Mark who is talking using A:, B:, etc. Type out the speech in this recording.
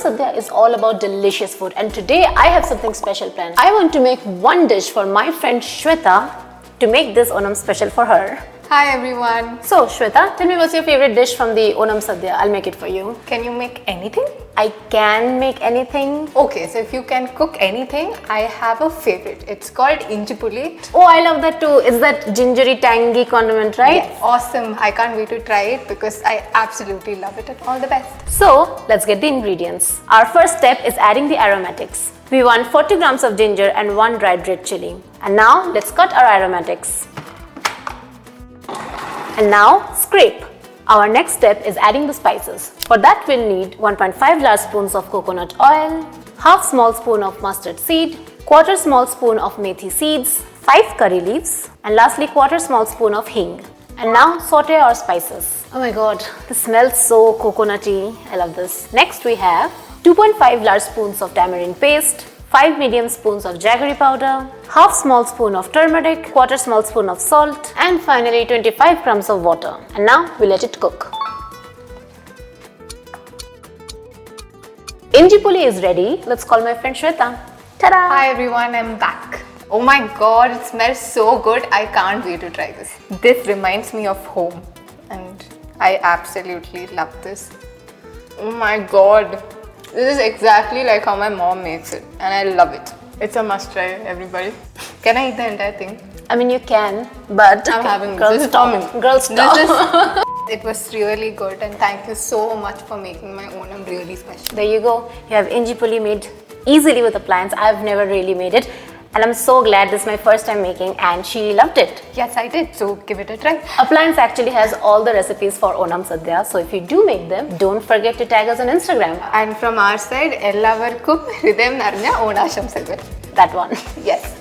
A: Sadhya is all about delicious food, and today I have something special planned. I want to make one dish for my friend Shweta to make this Onam special for her.
B: Hi everyone.
A: So Shweta, tell me what's your favorite dish from the Onam Sadhya? I'll make it for you.
B: Can you make anything?
A: I can make anything.
B: Okay, so if you can cook anything, I have a favorite. It's called Inji Puli.
A: Oh, I love that too. It's that gingery tangy condiment, right?
B: Yes, awesome. I can't wait to try it because I absolutely love it. All the best.
A: So let's get the ingredients. Our first step is adding the aromatics. We want 40 grams of ginger and 1 dried red chili. And now let's cut our aromatics. And now scrape. Our next step is adding the spices. For that we'll need 1.5 large spoons of coconut oil, half small spoon of mustard seed, quarter small spoon of methi seeds, 5 curry leaves, and lastly quarter small spoon of hing. And now saute our spices. Oh my god, this smells so coconutty. I love this. Next we have 2.5 large spoons of tamarind paste, 5 medium spoons of jaggery powder, half small spoon of turmeric, quarter small spoon of salt, and finally 25 grams of water. And now we let it cook. Inji Puli is ready. Let's call my friend Shweta. Ta-da!
B: Hi everyone, I'm back. Oh my god, it smells so good. I can't wait to try this. This reminds me of home and I absolutely love this. Oh my god. This is exactly like how my mom makes it and I love it. It's a must try, everybody. Can I eat the entire thing?
A: I mean you can, but
B: I'm having
A: girl
B: this.
A: stop. Girl stop.
B: It was really good and thank you so much for making my Onam really special.
A: There you go. You have Inji Puli made easily with appliance. I've never really made it. And I'm so glad this is my first time making and she loved it.
B: Yes, I did. So give it a try.
A: Appliance actually has all the recipes for Onam Sadhya. So if you do make them, don't forget to tag us on Instagram.
B: And from our side, ellavarkum hridayam naranja Onasham Sadhya.
A: That one.
B: Yes.